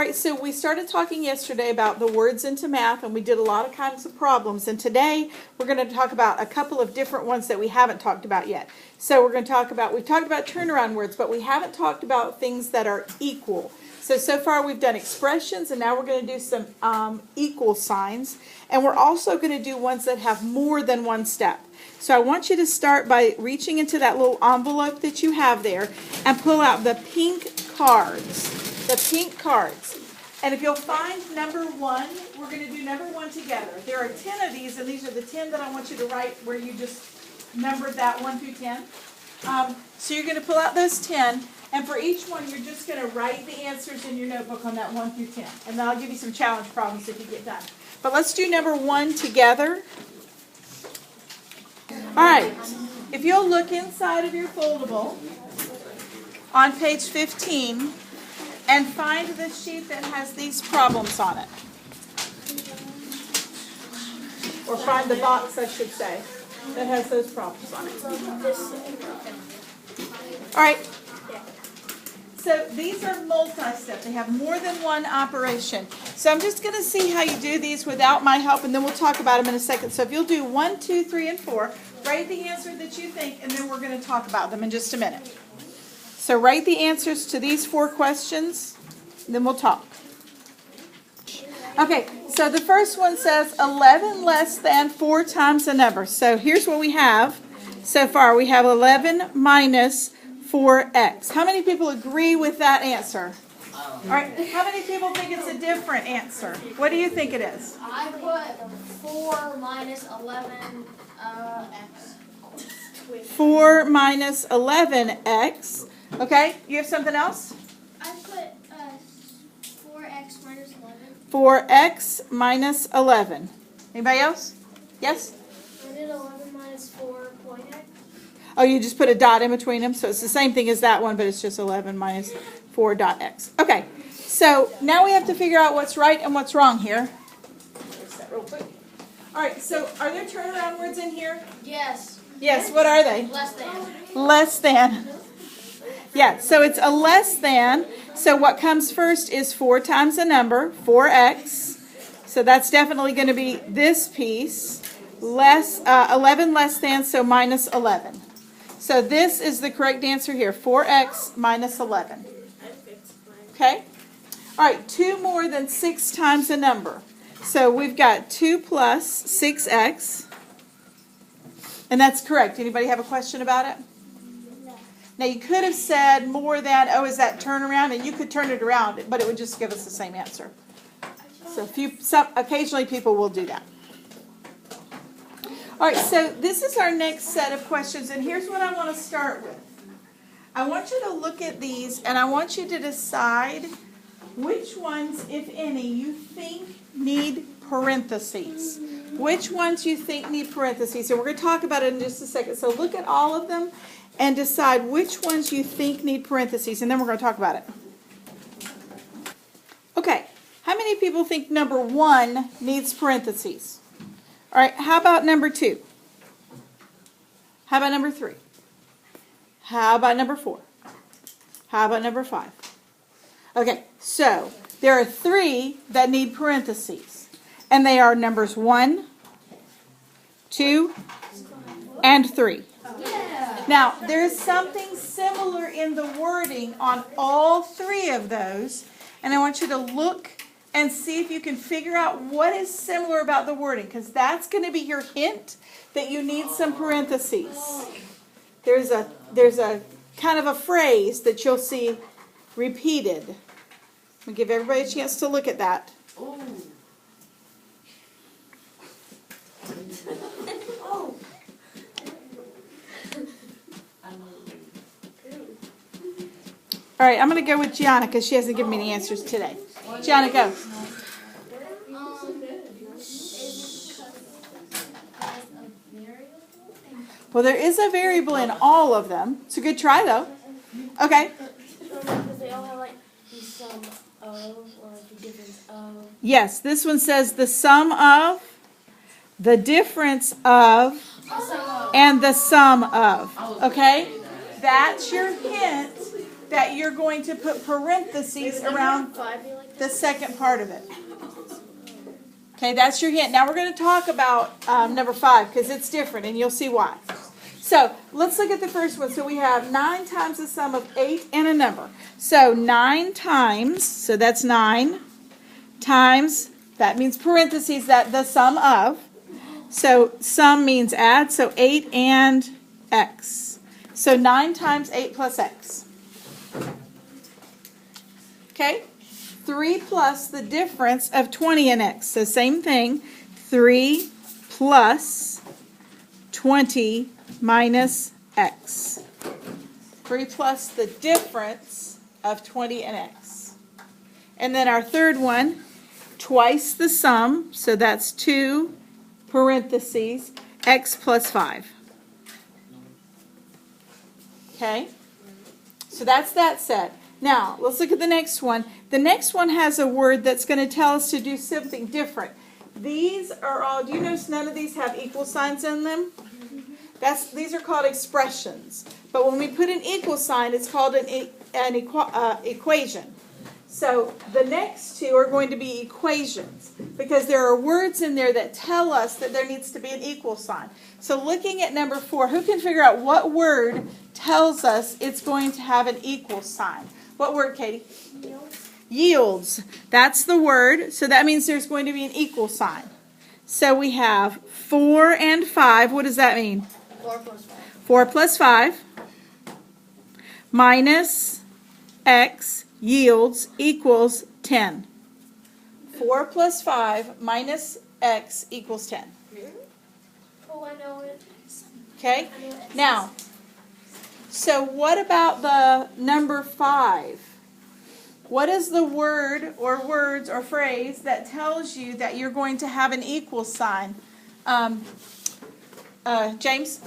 right, so we started talking yesterday about the words into math, and we did a lot of kinds of problems. And today we're going to talk about a couple of different ones that we haven't talked about yet. So we're going to talk about, we've talked about turnaround words, but we haven't talked about things that are equal. So far we've done expressions, and now we're going to do some equal signs. And we're also going to do ones that have more than one step. So I want you to start by reaching into that little envelope that you have there and pull out the pink cards. The pink cards. And if you'll find number 1, we're going to do number 1 together. There are 10 of these, and these are the 10 that I want you to write where you just numbered that 1 through 10. So you're going to pull out those 10, and for each one you're just going to write the answers in your notebook on that 1 through 10. And then I'll give you some challenge problems if you get done. But let's do number 1 together. All right. If you'll look inside of your foldable on page 15, and find the sheet that has these problems on it. Or find the box, I should say, that has those problems on it. All right. So these are multi-step. They have more than one operation. So I'm just going to see how you do these without my help, and then we'll talk about them in a second. So if you'll do 1, 2, 3, and 4, write the answer that you think, and then we're going to talk about them in just a minute. So write the answers to these 4 questions, and then we'll talk. Okay, so the first one says 11 less than 4 times a number. So here's what we have so far. We have 11 minus 4x. How many people agree with that answer? All right, how many people think it's a different answer? What do you think it is? I put 4 minus 11 x. 4 minus 11x. Okay, you have something else? I put 4x minus 11. 4x minus 11. Anybody else? Yes? I did 11 minus 4.x. Oh, you just put a dot in between them, so it's the same thing as that one, but it's just 11 minus 4 dot x. Okay, so now we have to figure out what's right and what's wrong here. Fix that real quick. All right, so are there turnaround words in here? Yes. Yes, what are they? Less than. Less than. Yeah, so it's a less than. So what comes first is 4 times a number, 4x. So that's definitely going to be this piece. 11 less than, so minus 11. So this is the correct answer here, 4x minus 11. Okay? All right, 2 more than 6 times a number. So we've got 2 plus 6x. And that's correct. Anybody have a question about it? Now, you could have said more than, oh, is that turnaround? And you could turn it around, but it would just give us the same answer. So occasionally people will do that. All right, so this is our next set of questions, and here's what I want to start with. I want you to look at these, and I want you to decide which ones, if any, you think need parentheses. Which ones you think need parentheses, and we're going to talk about it in just a second. So look at all of them and decide which ones you think need parentheses, and then we're going to talk about it. Okay, how many people think number 1 needs parentheses? All right, how about number 2? How about number 3? How about number 4? How about number 5? Okay, so there are 3 that need parentheses, and they are numbers 1, 2, and 3. Now, there is something similar in the wording on all 3 of those, and I want you to look and see if you can figure out what is similar about the wording, because that's going to be your hint that you need some parentheses. There's a kind of a phrase that you'll see repeated. I'll give everybody a chance to look at that. All right, I'm going to go with Gianna because she hasn't given me any answers today. Gianna, go. Well, there is a variable in all of them. It's a good try, though. Okay. Because they all have like the sum of, or like the difference of. Yes, this one says the sum of, the difference of, and the sum of. Okay? That's your hint that you're going to put parentheses around Five be like the that? second part of it. Okay, that's your hint. Now we're going to talk about number 5 because it's different and you'll see why. So let's look at the first one. So we have 9 times the sum of 8 and a number. So 9 times, so that's 9 times, that means parentheses, that the sum of. So sum means add, so 8 and x. So 9 times 8 plus x. Okay? 3 plus the difference of 20 and x. So same thing. 3 plus 20 minus x. 3 plus the difference of 20 and x. And then our third one, twice the sum. So that's 2 parentheses x plus 5. Okay? So that's that set. Now, let's look at the next one. The next one has a word that's going to tell us to do something different. These are all, do you notice none of these have equal signs in them? These are called expressions. But when we put an equal sign, it's called an equation. So the next two are going to be equations because there are words in there that tell us that there needs to be an equal sign. So looking at number 4, who can figure out what word tells us it's going to have an equal sign? What word, Katie? Yields. Yields. That's the word. So that means there's going to be an equal sign. So we have 4 and 5. What does that mean? 4 plus 5. 4 plus 5 minus x yields equals 10. 4 plus 5 minus x equals 10. Oh, I know it. Okay? I know it. Now, so what about the number 5? What is the word or words or phrase that tells you that you're going to have an equal sign? James?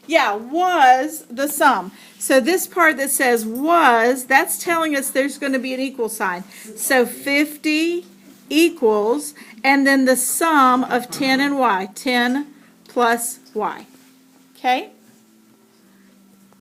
Yeah, was the sum. So this part that says was, that's telling us there's going to be an equal sign. So 50 equals, and then the sum of 10 and y. 10 plus y. Okay?